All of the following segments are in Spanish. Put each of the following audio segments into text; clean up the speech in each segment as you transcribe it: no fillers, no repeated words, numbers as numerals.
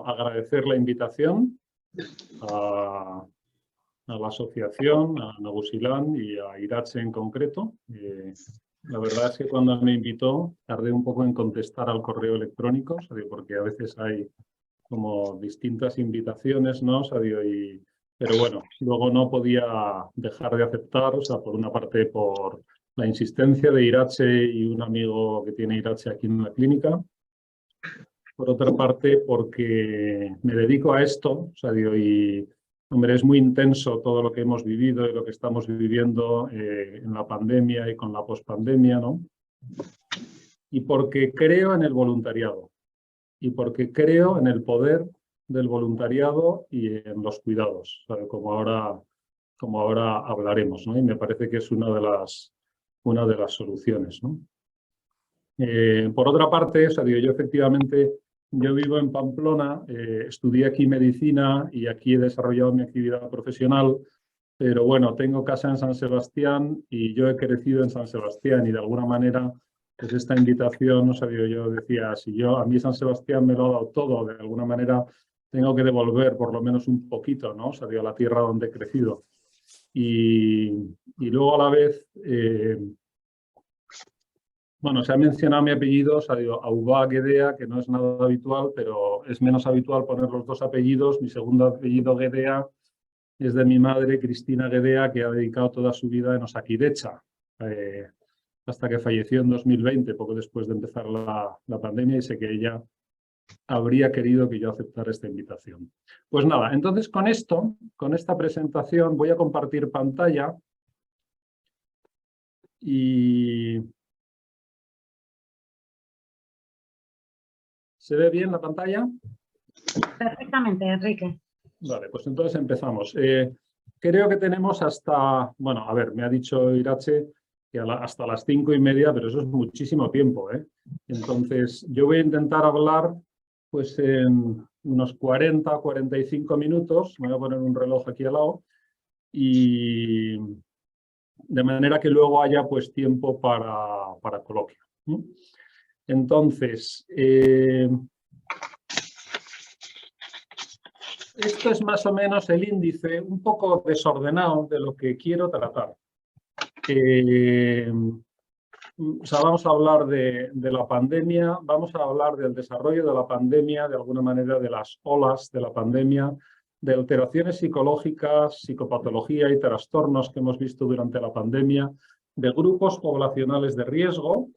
agradecer la invitación a la asociación, a Nagusilán y a Iratxe en concreto. La verdad es que cuando me invitó tardé un poco en contestar al correo electrónico, porque a veces hay como distintas invitaciones, ¿no? Pero bueno, luego no podía dejar de aceptar, por una parte por la insistencia de Iratxe y un amigo que tiene Iratxe aquí en la clínica. Por otra parte, porque me dedico a esto, y hombre, es muy intenso todo lo que hemos vivido y lo que estamos viviendo en la pandemia y con la pospandemia, ¿no? Y porque creo en el voluntariado y porque creo en el poder del voluntariado y en los cuidados, como ahora hablaremos, ¿no? Y me parece que es una de las soluciones, ¿no? Por otra parte, yo efectivamente, yo vivo en Pamplona, estudié aquí medicina y aquí he desarrollado mi actividad profesional, pero bueno, tengo casa en San Sebastián y yo he crecido en San Sebastián y de alguna manera, pues esta invitación, yo decía, si a mí San Sebastián me lo ha dado todo, de alguna manera tengo que devolver por lo menos un poquito, ¿no? A la tierra donde he crecido. Y luego a la vez... bueno, se ha mencionado mi apellido, Aubá Guedea, que no es nada habitual, pero es menos habitual poner los dos apellidos. Mi segundo apellido, Guedea, es de mi madre, Cristina Guedea, que ha dedicado toda su vida en Osakidecha, hasta que falleció en 2020, poco después de empezar la pandemia, y sé que ella habría querido que yo aceptara esta invitación. Pues nada, entonces con esta presentación, voy a compartir pantalla y... ¿Se ve bien la pantalla? Perfectamente, Enrique. Vale, pues entonces empezamos. Creo que tenemos hasta, bueno, a ver, me ha dicho Iratxe que hasta las 5:30, pero eso es muchísimo tiempo, ¿eh? Entonces, yo voy a intentar hablar pues en unos 40-45 minutos, me voy a poner un reloj aquí al lado, y de manera que luego haya pues tiempo para coloquio. Entonces, esto es más o menos el índice un poco desordenado de lo que quiero tratar. Vamos a hablar de la pandemia, vamos a hablar del desarrollo de la pandemia, de alguna manera de las olas de la pandemia, de alteraciones psicológicas, psicopatología y trastornos que hemos visto durante la pandemia, de grupos poblacionales de riesgo.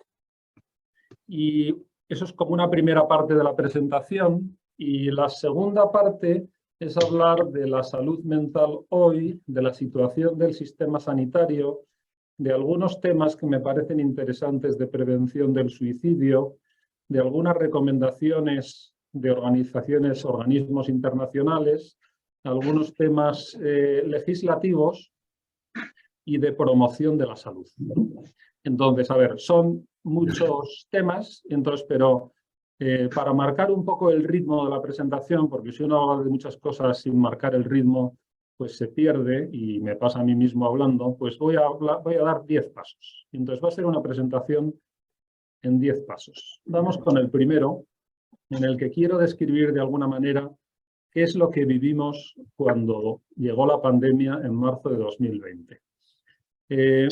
Y eso es como una primera parte de la presentación. Y la segunda parte es hablar de la salud mental hoy, de la situación del sistema sanitario, de algunos temas que me parecen interesantes de prevención del suicidio, de algunas recomendaciones de organismos internacionales, algunos temas legislativos y de promoción de la salud. Entonces, a ver, son muchos temas, pero para marcar un poco el ritmo de la presentación, porque si uno habla de muchas cosas sin marcar el ritmo, pues se pierde y me pasa a mí mismo hablando, pues voy a dar 10 pasos. Entonces va a ser una presentación en 10 pasos. Vamos con el primero, en el que quiero describir de alguna manera qué es lo que vivimos cuando llegó la pandemia en marzo de 2020.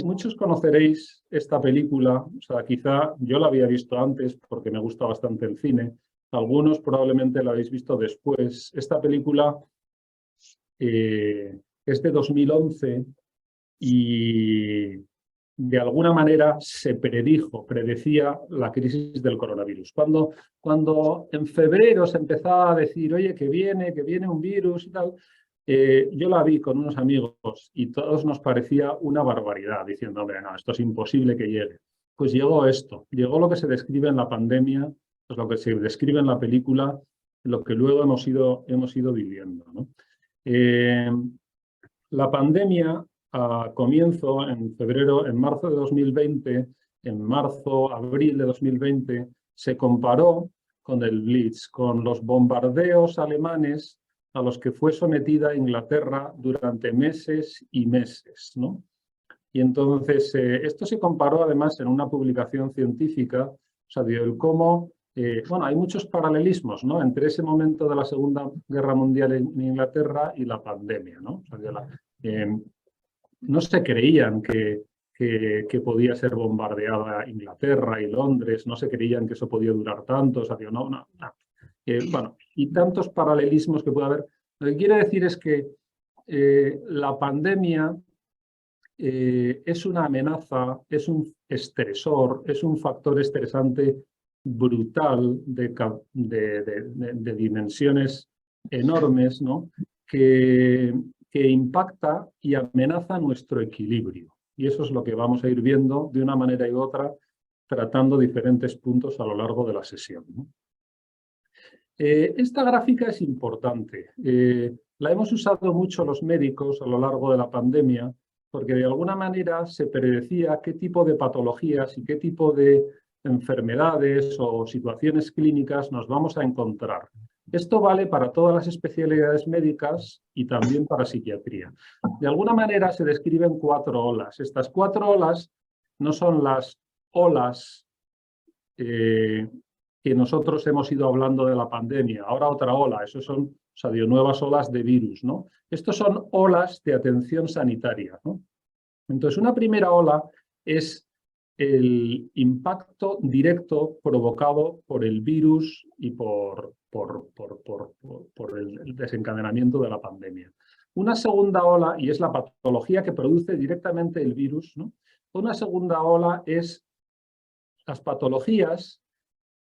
Muchos conoceréis esta película, quizá yo la había visto antes porque me gusta bastante el cine, algunos probablemente la habéis visto después. Esta película es de 2011 y de alguna manera se predecía la crisis del coronavirus. Cuando en febrero se empezaba a decir, oye, que viene un virus y tal, yo la vi con unos amigos y todos nos parecía una barbaridad, diciendo, hombre, no, esto es imposible que llegue. Pues llegó esto, llegó lo que se describe en la pandemia, pues lo que se describe en la película, lo que luego hemos ido viviendo, ¿no? La pandemia comienzo en marzo de 2020, en abril de 2020, se comparó con el Blitz, con los bombardeos alemanes a los que fue sometida Inglaterra durante meses y meses, ¿no? Y entonces esto se comparó además en una publicación científica, el cómo bueno, hay muchos paralelismos, ¿no?, entre ese momento de la Segunda Guerra Mundial en Inglaterra y la pandemia, ¿no? O sea, no se creían que podía ser bombardeada Inglaterra y Londres, no se creían que eso podía durar tanto, o sea, digo, no. Bueno, y tantos paralelismos que puede haber. Lo que quiere decir es que la pandemia es una amenaza, es un estresor, es un factor estresante brutal de dimensiones enormes, ¿no?, que impacta y amenaza nuestro equilibrio. Y eso es lo que vamos a ir viendo de una manera u otra, tratando diferentes puntos a lo largo de la sesión, ¿no? Esta gráfica es importante. La hemos usado mucho los médicos a lo largo de la pandemia porque de alguna manera se predecía qué tipo de patologías y qué tipo de enfermedades o situaciones clínicas nos vamos a encontrar. Esto vale para todas las especialidades médicas y también para psiquiatría. De alguna manera se describen 4 olas. Estas 4 olas no son las olas que nosotros hemos ido hablando de la pandemia. Ahora otra ola, eso son, o sea, nuevas olas de virus, ¿no? Estos son olas de atención sanitaria, ¿no? Entonces, una primera ola es el impacto directo provocado por el virus y por el desencadenamiento de la pandemia. Una segunda ola, y es la patología que produce directamente el virus, ¿no? Una segunda ola es las patologías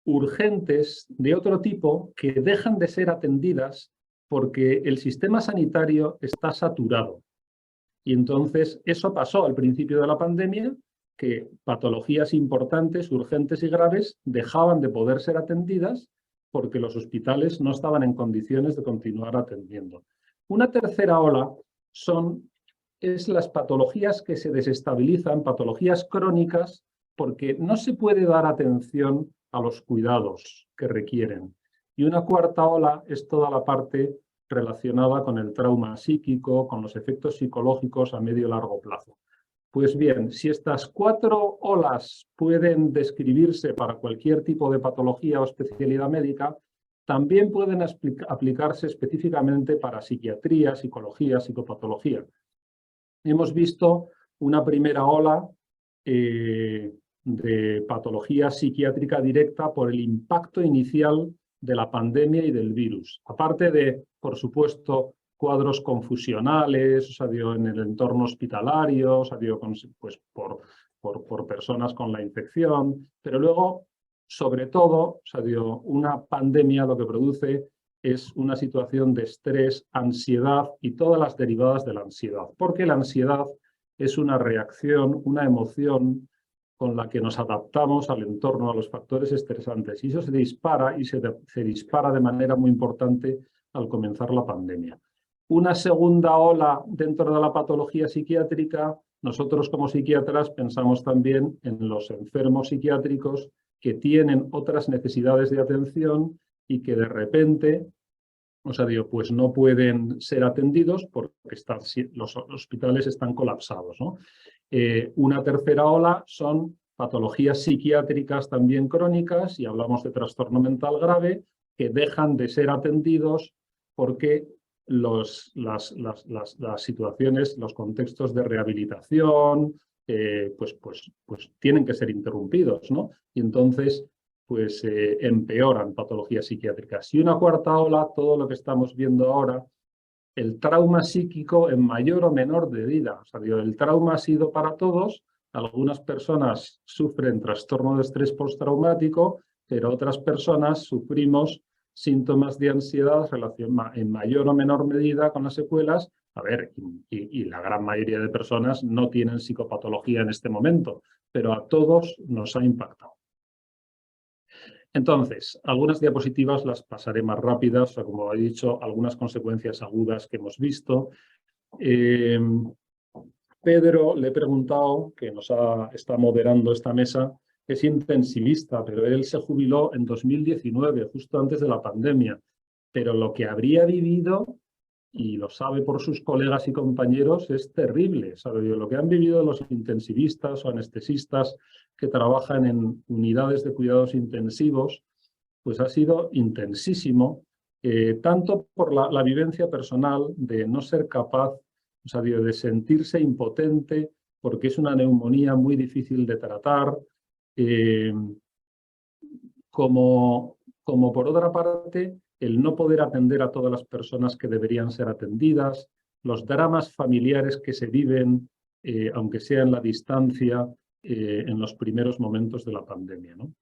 urgentes de otro tipo que dejan de ser atendidas porque el sistema sanitario está saturado. Y entonces eso pasó al principio de la pandemia, que patologías importantes, urgentes y graves dejaban de poder ser atendidas porque los hospitales no estaban en condiciones de continuar atendiendo. Una tercera ola es las patologías que se desestabilizan, patologías crónicas, porque no se puede dar atención a los cuidados que requieren. Y una cuarta ola es toda la parte relacionada con el trauma psíquico, con los efectos psicológicos a medio y largo plazo. Pues bien, si estas 4 olas pueden describirse para cualquier tipo de patología o especialidad médica, también pueden aplicarse específicamente para psiquiatría, psicología, psicopatología. Hemos visto una primera ola de patología psiquiátrica directa por el impacto inicial de la pandemia y del virus. Aparte de, por supuesto, cuadros confusionales, o sea, en el entorno hospitalario, o sea, pues por personas con la infección, pero luego, sobre todo, o sea, una pandemia lo que produce es una situación de estrés, ansiedad y todas las derivadas de la ansiedad, porque la ansiedad es una reacción, una emoción con la que nos adaptamos al entorno, a los factores estresantes. Y eso se dispara y se dispara de manera muy importante al comenzar la pandemia. Una segunda ola dentro de la patología psiquiátrica, nosotros como psiquiatras pensamos también en los enfermos psiquiátricos que tienen otras necesidades de atención y que de repente, o sea, pues no pueden ser atendidos porque los hospitales están colapsados, ¿no? Una tercera ola son patologías psiquiátricas también crónicas, y hablamos de trastorno mental grave, que dejan de ser atendidos porque las situaciones, los contextos de rehabilitación, pues tienen que ser interrumpidos, ¿no? Y entonces pues empeoran patologías psiquiátricas. Y una cuarta ola, todo lo que estamos viendo ahora, el trauma psíquico en mayor o menor medida. O sea, el trauma ha sido para todos. Algunas personas sufren trastorno de estrés postraumático, pero otras personas sufrimos síntomas de ansiedad en mayor o menor medida con las secuelas. A ver, y la gran mayoría de personas no tienen psicopatología en este momento, pero a todos nos ha impactado. Entonces, algunas diapositivas las pasaré más rápidas, o sea, como he dicho, algunas consecuencias agudas que hemos visto. Pedro, le he preguntado, que está moderando esta mesa, es intensivista, pero él se jubiló en 2019, justo antes de la pandemia. Pero lo que habría vivido, y lo sabe por sus colegas y compañeros, es terrible. ¿Sabe? Lo que han vivido los intensivistas o anestesistas que trabajan en unidades de cuidados intensivos pues ha sido intensísimo, tanto por la vivencia personal de no ser capaz, o sea, de sentirse impotente, porque es una neumonía muy difícil de tratar, como por otra parte, el no poder atender a todas las personas que deberían ser atendidas, los dramas familiares que se viven, aunque sea en la distancia, en los primeros momentos de la pandemia, ¿no?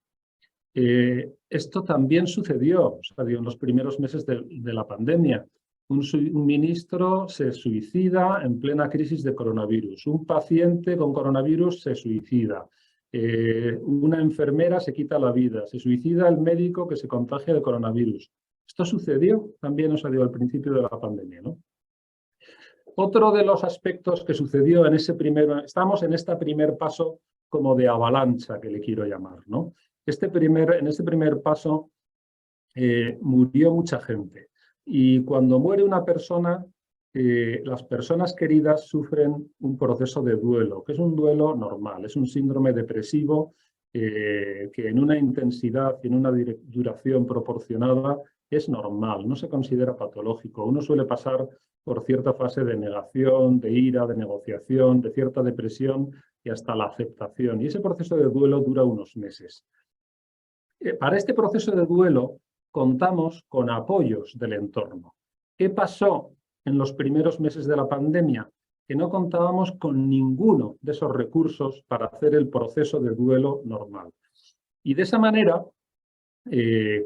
Esto también sucedió, o sea, en los primeros meses de la pandemia. Un ministro se suicida en plena crisis de coronavirus. Un paciente con coronavirus se suicida. Una enfermera se quita la vida. Se suicida el médico que se contagia de coronavirus. Esto sucedió también, al principio de la pandemia, ¿no? Otro de los aspectos que sucedió en ese estamos en este primer paso como de avalancha, que le quiero llamar, ¿no? En este primer paso murió mucha gente. Y cuando muere una persona, las personas queridas sufren un proceso de duelo, que es un duelo normal, es un síndrome depresivo que en una intensidad y en una duración proporcionada es normal, no se considera patológico. Uno suele pasar por cierta fase de negación, de ira, de negociación, de cierta depresión y hasta la aceptación. Y ese proceso de duelo dura unos meses. Para este proceso de duelo contamos con apoyos del entorno. ¿Qué pasó en los primeros meses de la pandemia? Que no contábamos con ninguno de esos recursos para hacer el proceso de duelo normal. Y de esa manera,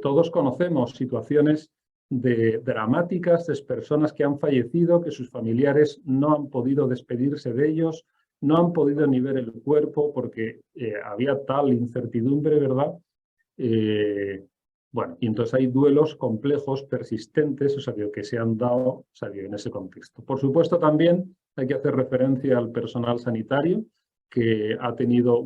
todos conocemos situaciones dramáticas de personas que han fallecido, que sus familiares no han podido despedirse de ellos, no han podido ni ver el cuerpo porque había tal incertidumbre, ¿verdad? Bueno, y entonces hay duelos complejos, persistentes, que se han dado en ese contexto. Por supuesto, también hay que hacer referencia al personal sanitario, que ha tenido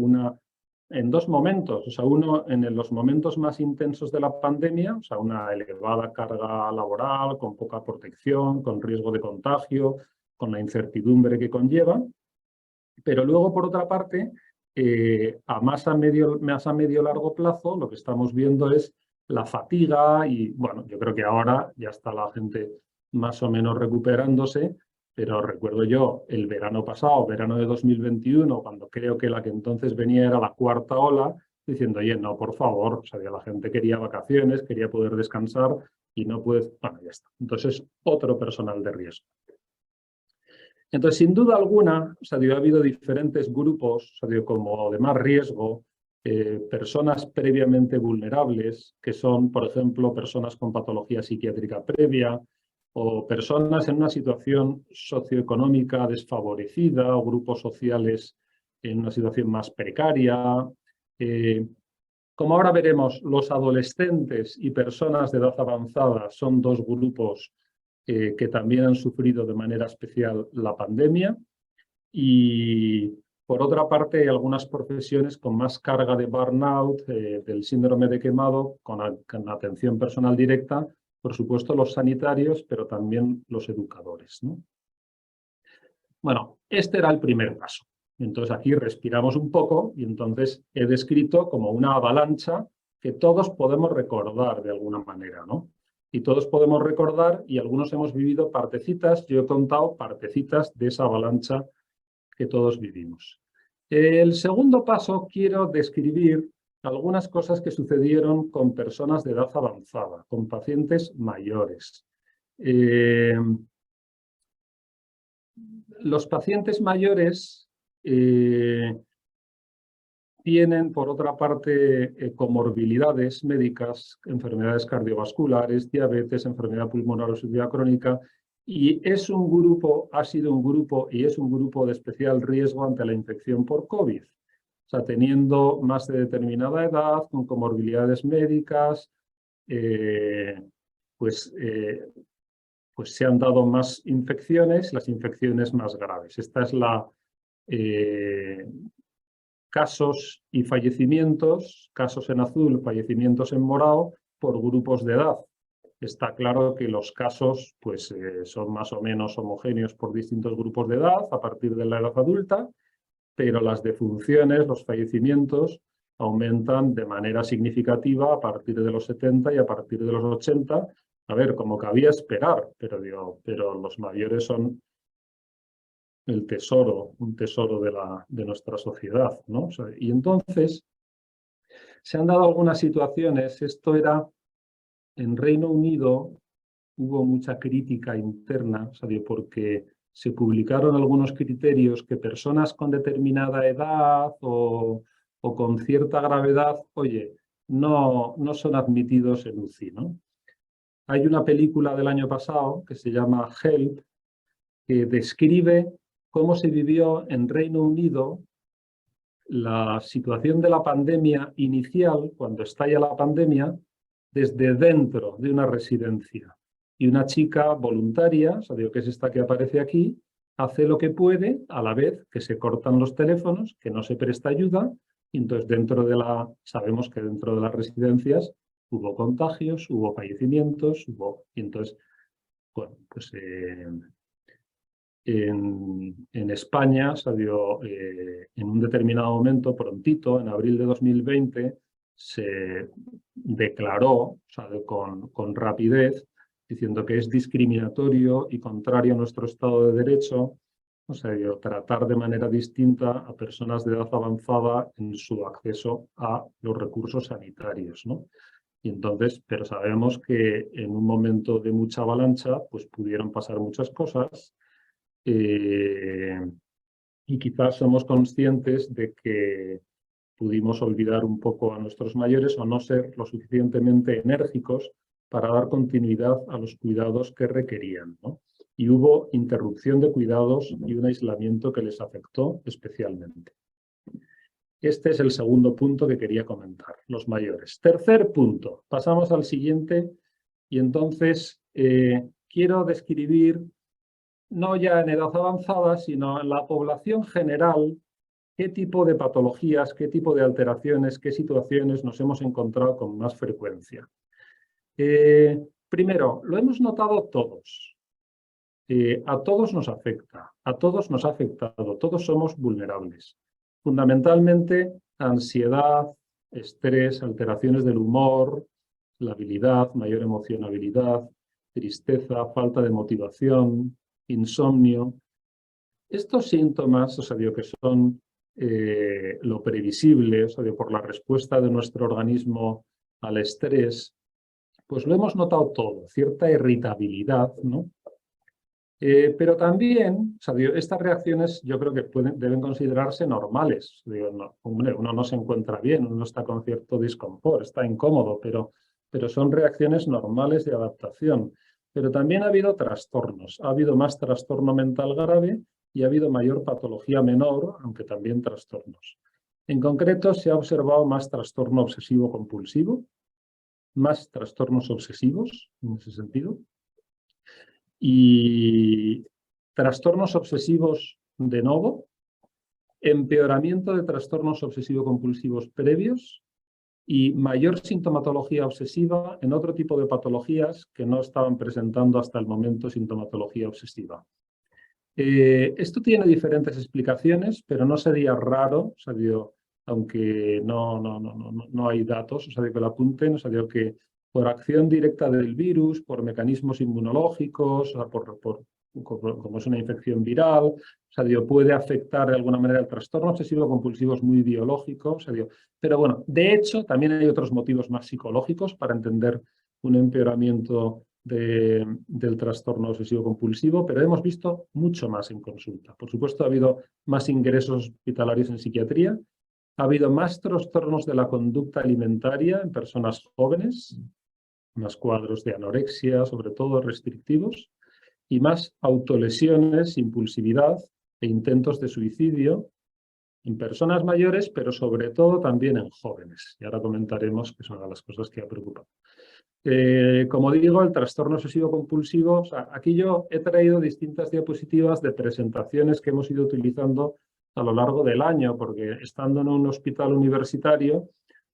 en dos momentos, uno en los momentos más intensos de la pandemia, una elevada carga laboral, con poca protección, con riesgo de contagio, con la incertidumbre que conlleva, pero luego, por otra parte, a más a medio largo plazo, lo que estamos viendo es la fatiga y, bueno, yo creo que ahora ya está la gente más o menos recuperándose, pero recuerdo yo el verano pasado, verano de 2021, cuando creo que la que entonces venía era la cuarta ola, diciendo, oye, no, por favor, la gente quería vacaciones, quería poder descansar y no puede, bueno, ya está. Entonces, otro personal de riesgo. Entonces, sin duda alguna, ha habido diferentes grupos, como de más riesgo, personas previamente vulnerables, que son, por ejemplo, personas con patología psiquiátrica previa, o personas en una situación socioeconómica desfavorecida, o grupos sociales en una situación más precaria. Como ahora veremos, los adolescentes y personas de edad avanzada son dos grupos que también han sufrido de manera especial la pandemia, y por otra parte hay algunas profesiones con más carga de burnout, del síndrome de quemado, con atención personal directa, por supuesto los sanitarios, pero también los educadores, ¿no? Bueno, este era el primer paso. Entonces aquí respiramos un poco y entonces he descrito como una avalancha que todos podemos recordar de alguna manera, ¿no? Y todos podemos recordar, y algunos hemos vivido partecitas, yo he contado partecitas de esa avalancha que todos vivimos. El segundo paso, quiero describir algunas cosas que sucedieron con personas de edad avanzada, con pacientes mayores. Los pacientes mayores tienen, por otra parte, comorbilidades médicas, enfermedades cardiovasculares, diabetes, enfermedad pulmonar obstructiva crónica, y es un grupo, ha sido un grupo y es un grupo de especial riesgo ante la infección por COVID. Teniendo más de determinada edad, con comorbilidades médicas, pues se han dado más infecciones, las infecciones más graves. Esta es la casos y fallecimientos, casos en azul, fallecimientos en morado, por grupos de edad. Está claro que los casos pues, son más o menos homogéneos por distintos grupos de edad a partir de la edad adulta, pero las defunciones, los fallecimientos, aumentan de manera significativa a partir de los 70 y a partir de los 80. A ver, como cabía esperar, pero los mayores son el tesoro, un tesoro de nuestra sociedad, ¿no? O sea, y entonces se han dado algunas situaciones. Esto era en Reino Unido, hubo mucha crítica interna, porque se publicaron algunos criterios que personas con determinada edad o con cierta gravedad, oye, no son admitidos en UCI, ¿no? Hay una película del año pasado que se llama Help, que describe cómo se vivió en Reino Unido la situación de la pandemia inicial, cuando estalla la pandemia, desde dentro de una residencia. Y una chica voluntaria, que es esta que aparece aquí, hace lo que puede, a la vez que se cortan los teléfonos, que no se presta ayuda, y entonces sabemos que dentro de las residencias hubo contagios, hubo fallecimientos, y entonces, bueno, pues en España en un determinado momento, prontito, en abril de 2020, se declaró con rapidez, diciendo que es discriminatorio y contrario a nuestro Estado de Derecho, tratar de manera distinta a personas de edad avanzada en su acceso a los recursos sanitarios, ¿no? Y entonces, pero sabemos que en un momento de mucha avalancha, pues pudieron pasar muchas cosas. Y quizás somos conscientes de que pudimos olvidar un poco a nuestros mayores o no ser lo suficientemente enérgicos para dar continuidad a los cuidados que requerían, ¿no? Y hubo interrupción de cuidados y un aislamiento que les afectó especialmente. Este es el segundo punto que quería comentar, los mayores. Tercer punto, pasamos al siguiente y entonces quiero describir, no ya en edad avanzada, sino en la población general, qué tipo de patologías, qué tipo de alteraciones, qué situaciones nos hemos encontrado con más frecuencia. Primero, lo hemos notado todos. A todos nos afecta, a todos nos ha afectado, todos somos vulnerables. Fundamentalmente, ansiedad, estrés, alteraciones del humor, labilidad, mayor emocionabilidad, tristeza, falta de motivación, insomnio. Estos síntomas, que son lo previsible, por la respuesta de nuestro organismo al estrés, pues lo hemos notado todo, cierta irritabilidad, ¿no? Pero también, estas reacciones yo creo que deben considerarse normales. Uno no se encuentra bien, uno está con cierto disconfort, está incómodo, pero son reacciones normales de adaptación. Pero también ha habido trastornos, ha habido más trastorno mental grave y ha habido mayor patología menor, aunque también trastornos. En concreto, se ha observado más trastorno obsesivo-compulsivo, más trastornos obsesivos, en ese sentido, y trastornos obsesivos de novo, empeoramiento de trastornos obsesivo-compulsivos previos y mayor sintomatología obsesiva en otro tipo de patologías que no estaban presentando hasta el momento sintomatología obsesiva. Esto tiene diferentes explicaciones, pero no sería raro, aunque no hay datos, que lo apunten, que por acción directa del virus, por mecanismos inmunológicos, como es una infección viral, puede afectar de alguna manera el trastorno obsesivo-compulsivo, es muy biológico, pero bueno, de hecho también hay otros motivos más psicológicos para entender un empeoramiento del trastorno obsesivo-compulsivo, pero hemos visto mucho más en consulta. Por supuesto, ha habido más ingresos hospitalarios en psiquiatría, ha habido más trastornos de la conducta alimentaria en personas jóvenes, más cuadros de anorexia, sobre todo restrictivos, y más autolesiones, impulsividad e intentos de suicidio en personas mayores, pero sobre todo también en jóvenes. Y ahora comentaremos que son las cosas que ha preocupado. Como digo, el trastorno obsesivo-compulsivo, aquí yo he traído distintas diapositivas de presentaciones que hemos ido utilizando a lo largo del año, porque estando en un hospital universitario,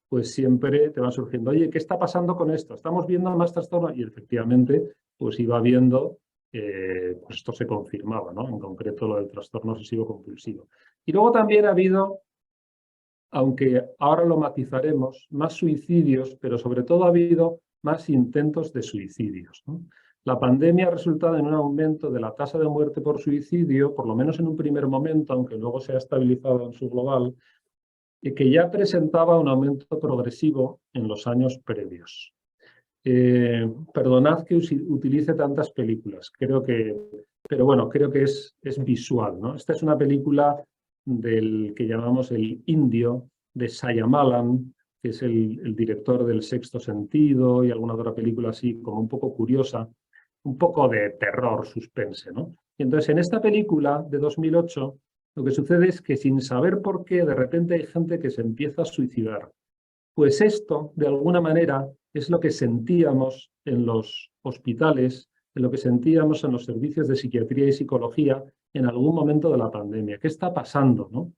pues siempre te van surgiendo, oye, ¿qué está pasando con esto? Estamos viendo más trastorno, y efectivamente, pues iba viendo, pues esto se confirmaba, ¿no? En concreto lo del trastorno obsesivo-compulsivo. Y luego también ha habido aunque ahora lo matizaremos, más suicidios, pero sobre todo ha habido más intentos de suicidios, ¿no? La pandemia ha resultado en un aumento de la tasa de muerte por suicidio, por lo menos en un primer momento, aunque luego se ha estabilizado en su global, y que ya presentaba un aumento progresivo en los años previos. Perdonad que utilice tantas películas, pero bueno, creo que es visual, ¿no? Esta es una película del que llamamos el indio, de Shyamalan, que es el director del Sexto Sentido y alguna otra película así como un poco curiosa, un poco de terror, suspense, ¿no? Y entonces en esta película de 2008 lo que sucede es que sin saber por qué de repente hay gente que se empieza a suicidar. Pues esto, de alguna manera, es lo que sentíamos en los hospitales, en lo que sentíamos en los servicios de psiquiatría y psicología en algún momento de la pandemia. ¿Qué está pasando, no?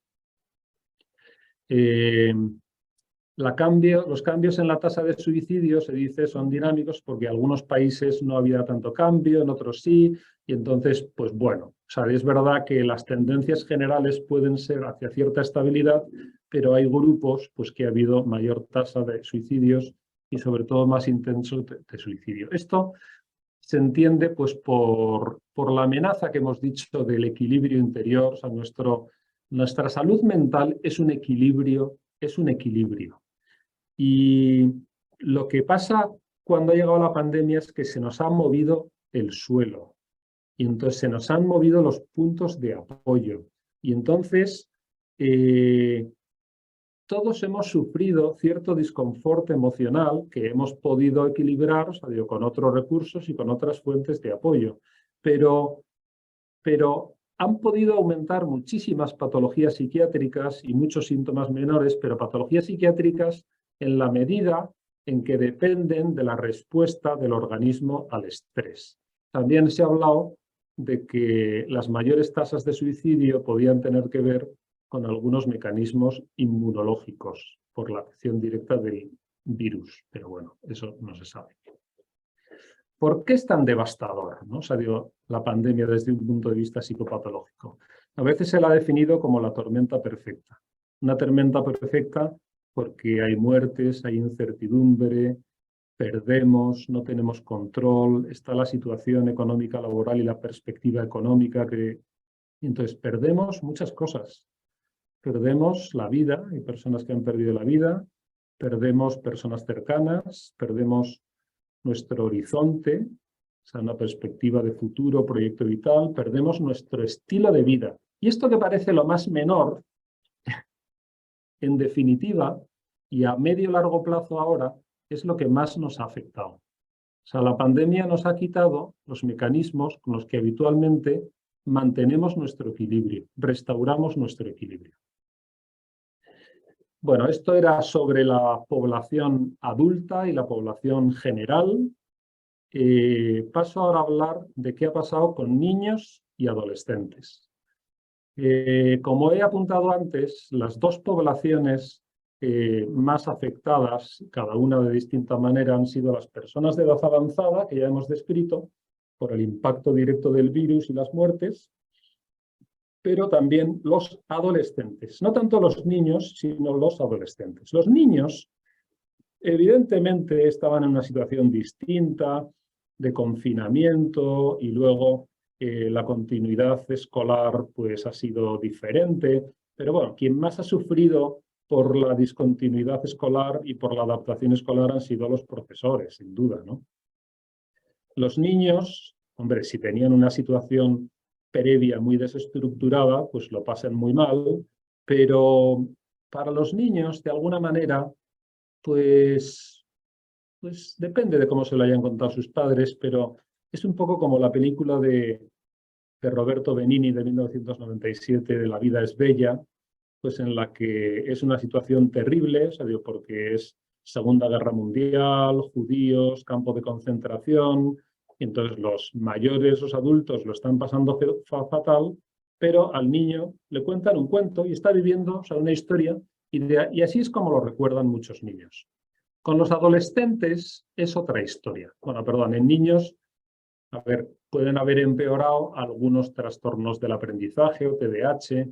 Los cambios en la tasa de suicidio, se dice, son dinámicos porque en algunos países no había tanto cambio, en otros sí, y entonces, pues bueno, o sea, es verdad que las tendencias generales pueden ser hacia cierta estabilidad, pero hay grupos pues, que ha habido mayor tasa de suicidios y sobre todo más intenso de suicidio. Esto se entiende pues, por la amenaza que hemos dicho del equilibrio interior, o sea, nuestra salud mental es un equilibrio, Y lo que pasa cuando ha llegado la pandemia es que se nos ha movido el suelo y entonces se nos han movido los puntos de apoyo. Y entonces todos hemos sufrido cierto disconfort emocional que hemos podido equilibrar, o sea, digo, con otros recursos y con otras fuentes de apoyo. Pero han podido aumentar muchísimas patologías psiquiátricas y muchos síntomas menores, pero patologías psiquiátricas en la medida en que dependen de la respuesta del organismo al estrés. También se ha hablado de que las mayores tasas de suicidio podían tener que ver con algunos mecanismos inmunológicos por la acción directa del virus, pero bueno, eso no se sabe. ¿Por qué es tan devastador, ¿no? O sea, digo, la pandemia desde un punto de vista psicopatológico? A veces se la ha definido como la tormenta perfecta. Una tormenta perfecta porque hay muertes, hay incertidumbre, perdemos, no tenemos control, está la situación económica, laboral y la perspectiva económica que... Entonces perdemos muchas cosas. Perdemos la vida, hay personas que han perdido la vida, perdemos personas cercanas, perdemos nuestro horizonte, o sea, una perspectiva de futuro, proyecto vital, perdemos nuestro estilo de vida. Y esto que parece lo más menor, en definitiva, y a medio largo plazo ahora, es lo que más nos ha afectado. O sea, la pandemia nos ha quitado los mecanismos con los que habitualmente mantenemos nuestro equilibrio, restauramos nuestro equilibrio. Bueno, esto era sobre la población adulta y la población general. Paso ahora a hablar de qué ha pasado con niños y adolescentes. Como he apuntado antes, las dos poblaciones más afectadas, cada una de distinta manera, han sido las personas de edad avanzada, que ya hemos descrito, por el impacto directo del virus y las muertes, pero también los adolescentes. No tanto los niños, sino los adolescentes. Los niños, evidentemente, estaban en una situación distinta, de confinamiento, y luego la continuidad escolar pues, ha sido diferente. Pero bueno, quien más ha sufrido por la discontinuidad escolar y por la adaptación escolar han sido los profesores, sin duda, ¿no? Los niños, hombre, si tenían una situación previa muy desestructurada, pues lo pasan muy mal, pero para los niños, de alguna manera, pues depende de cómo se lo hayan contado sus padres, pero es un poco como la película de Roberto Benigni de 1997, de La vida es bella, pues en la que es una situación terrible, o sea, digo, porque es Segunda Guerra Mundial, judíos, campo de concentración, y entonces los mayores, los adultos, lo están pasando fatal, pero al niño le cuentan un cuento y está viviendo, o sea, una historia, y así es como lo recuerdan muchos niños. Con los adolescentes es otra historia. Bueno, perdón, en niños, a ver, pueden haber empeorado algunos trastornos del aprendizaje o TDAH,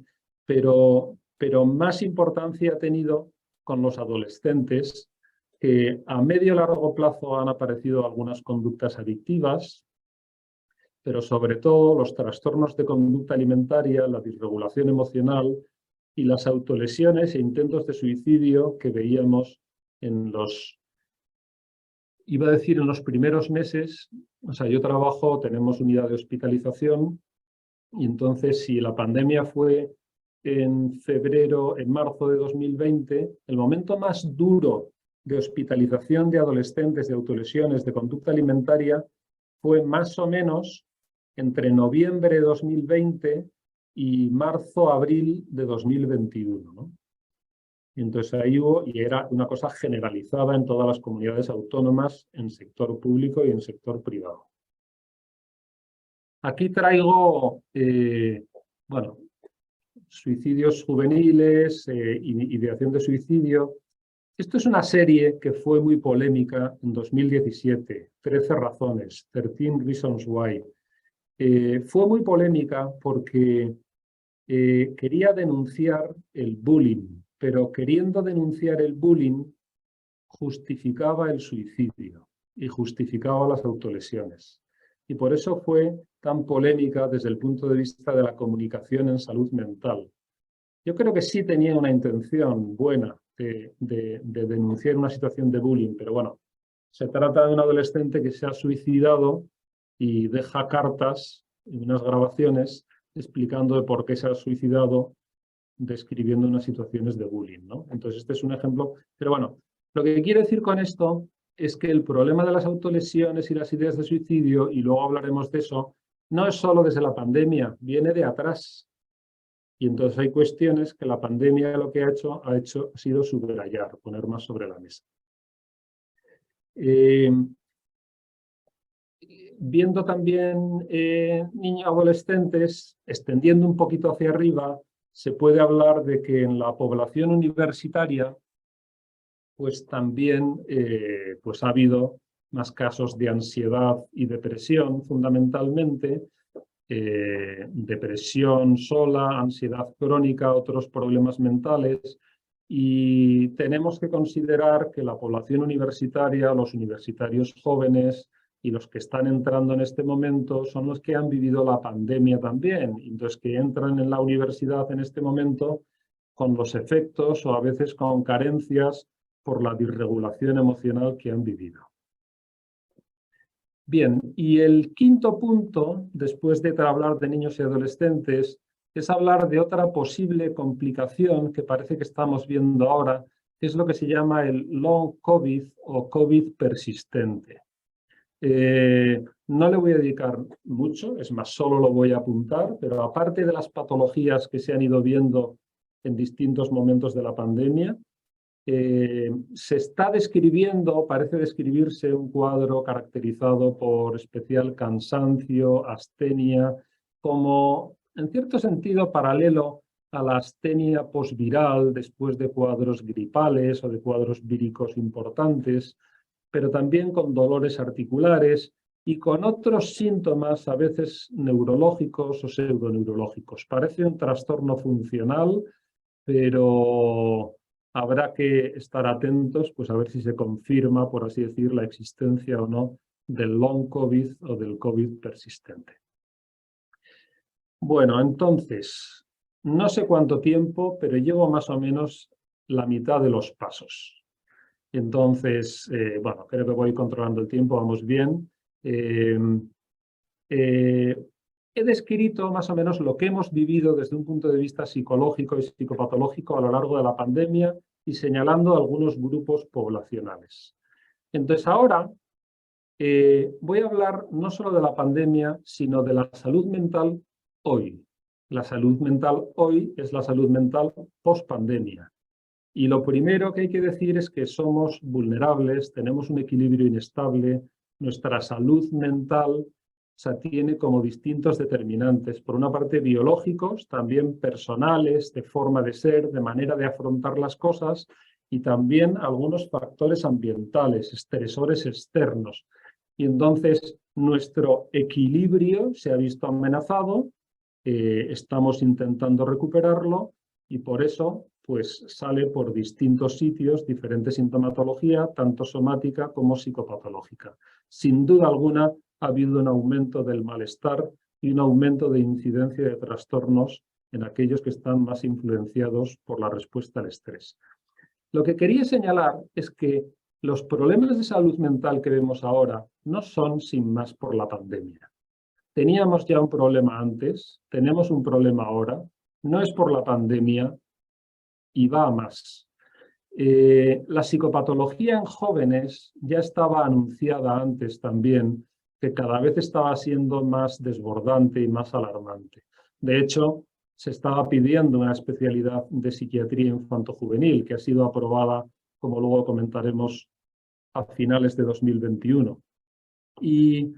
pero pero más importancia ha tenido con los adolescentes, que a medio y largo plazo han aparecido algunas conductas adictivas, pero sobre todo los trastornos de conducta alimentaria, la disregulación emocional y las autolesiones e intentos de suicidio que veíamos en los, iba a decir en los primeros meses. O sea, yo trabajo, tenemos unidad de hospitalización, y entonces si la pandemia fue en febrero, en marzo de 2020, el momento más duro de hospitalización de adolescentes de autolesiones de conducta alimentaria fue más o menos entre noviembre de 2020 y marzo-abril de 2021, ¿no? Y entonces ahí hubo, y era una cosa generalizada en todas las comunidades autónomas, en sector público y en sector privado. Aquí traigo, bueno, suicidios juveniles, ideación de suicidio. Esto es una serie que fue muy polémica en 2017, 13 razones, 13 Reasons Why. Fue muy polémica porque quería denunciar el bullying, pero queriendo denunciar el bullying justificaba el suicidio y justificaba las autolesiones. Y por eso fue tan polémica desde el punto de vista de la comunicación en salud mental. Yo creo que sí tenía una intención buena de denunciar una situación de bullying, pero bueno, se trata de un adolescente que se ha suicidado y deja cartas y unas grabaciones explicando de por qué se ha suicidado, describiendo unas situaciones de bullying, ¿no? Entonces este es un ejemplo, pero bueno, lo que quiero decir con esto es que el problema de las autolesiones y las ideas de suicidio, y luego hablaremos de eso, no es solo desde la pandemia, viene de atrás. Y entonces hay cuestiones que la pandemia lo que ha sido subrayar, poner más sobre la mesa. Viendo también niños adolescentes, extendiendo un poquito hacia arriba, se puede hablar de que en la población universitaria pues también pues ha habido más casos de ansiedad y depresión, fundamentalmente, depresión sola, ansiedad crónica, otros problemas mentales, y tenemos que considerar que la población universitaria, los universitarios jóvenes y los que están entrando en este momento son los que han vivido la pandemia también, y los que entran en la universidad en este momento con los efectos o a veces con carencias por la disregulación emocional que han vivido. Bien, y el quinto punto, después de hablar de niños y adolescentes, es hablar de otra posible complicación que parece que estamos viendo ahora, que es lo que se llama el long COVID o COVID persistente. No le voy a dedicar mucho, es más, solo lo voy a apuntar, pero aparte de las patologías que se han ido viendo en distintos momentos de la pandemia, se está describiendo, parece describirse un cuadro caracterizado por especial cansancio, astenia, como en cierto sentido paralelo a la astenia posviral después de cuadros gripales o de cuadros víricos importantes, pero también con dolores articulares y con otros síntomas a veces neurológicos o pseudoneurológicos. Parece un trastorno funcional, pero habrá que estar atentos pues a ver si se confirma, por así decir, la existencia o no del long COVID o del COVID persistente. Bueno, entonces, no sé cuánto tiempo, pero llevo más o menos la mitad de los pasos. Entonces, bueno, creo que voy controlando el tiempo, vamos bien. He descrito más o menos lo que hemos vivido desde un punto de vista psicológico y psicopatológico a lo largo de la pandemia y señalando algunos grupos poblacionales. Entonces ahora voy a hablar no solo de la pandemia, sino de la salud mental hoy. La salud mental hoy es la salud mental post-pandemia. Y lo primero que hay que decir es que somos vulnerables, tenemos un equilibrio inestable, nuestra salud mental tiene como distintos determinantes, por una parte biológicos, también personales, de forma de ser, de manera de afrontar las cosas, y también algunos factores ambientales, estresores externos. Y entonces nuestro equilibrio se ha visto amenazado, estamos intentando recuperarlo, y por eso pues, sale por distintos sitios, diferente sintomatología, tanto somática como psicopatológica. Sin duda alguna ha habido un aumento del malestar y un aumento de incidencia de trastornos en aquellos que están más influenciados por la respuesta al estrés. Lo que quería señalar es que los problemas de salud mental que vemos ahora no son sin más por la pandemia. Teníamos ya un problema antes, tenemos un problema ahora, no es por la pandemia y va a más. La psicopatología en jóvenes ya estaba anunciada antes también, que cada vez estaba siendo más desbordante y más alarmante. De hecho, se estaba pidiendo una especialidad de psiquiatría infanto-juvenil que ha sido aprobada, como luego comentaremos, a finales de 2021. ¿Y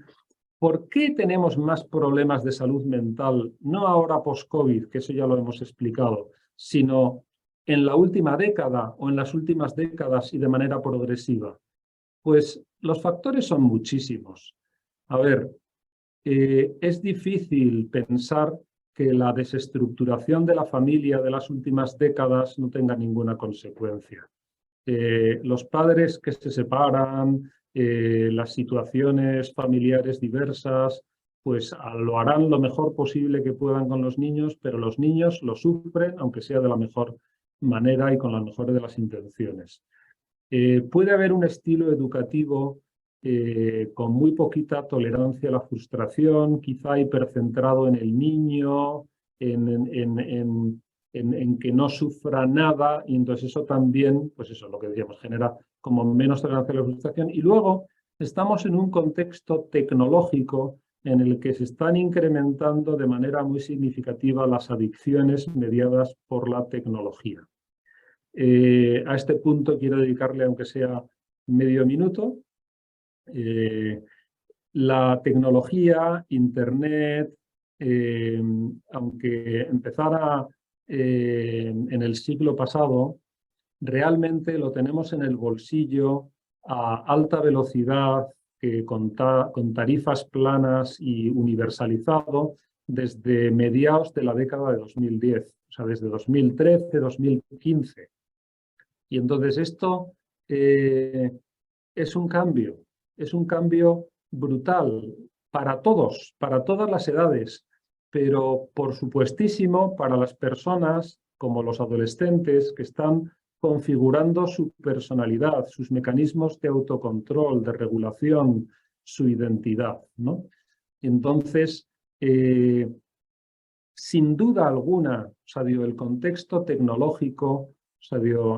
por qué tenemos más problemas de salud mental, no ahora post-COVID, que eso ya lo hemos explicado, sino en la última década o en las últimas décadas y de manera progresiva? Pues los factores son muchísimos. A ver, es difícil pensar que la desestructuración de la familia de las últimas décadas no tenga ninguna consecuencia. Los padres que se separan, las situaciones familiares diversas, pues lo harán lo mejor posible que puedan con los niños, pero los niños lo sufren, aunque sea de la mejor manera y con la mejor de las intenciones. Puede haber un estilo educativo con muy poquita tolerancia a la frustración, quizá hipercentrado en el niño, en que no sufra nada, y entonces eso también, pues eso, lo que decíamos, genera como menos tolerancia a la frustración. Y luego estamos en un contexto tecnológico en el que se están incrementando de manera muy significativa las adicciones mediadas por la tecnología. A este punto quiero dedicarle, aunque sea medio minuto. La tecnología, Internet, aunque empezara en el siglo pasado, realmente lo tenemos en el bolsillo a alta velocidad, con tarifas planas y universalizado desde mediados de la década de 2010, o sea, desde 2013, 2015. Y entonces esto es un cambio brutal para todos, para todas las edades, pero por supuestísimo para las personas como los adolescentes que están configurando su personalidad, sus mecanismos de autocontrol, de regulación, su identidad, ¿no? Entonces, sin duda alguna, el contexto tecnológico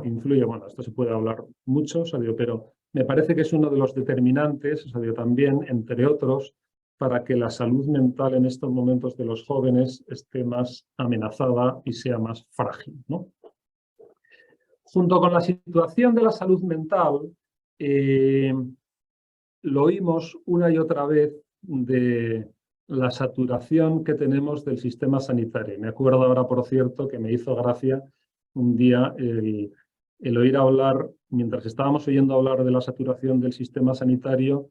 influye, bueno, esto se puede hablar mucho, pero me parece que es uno de los determinantes, también, entre otros, para que la salud mental en estos momentos de los jóvenes esté más amenazada y sea más frágil, ¿no? Junto con la situación de la salud mental, lo oímos una y otra vez de la saturación que tenemos del sistema sanitario. Me acuerdo ahora, por cierto, que me hizo gracia un día el oír hablar, mientras estábamos oyendo hablar de la saturación del sistema sanitario,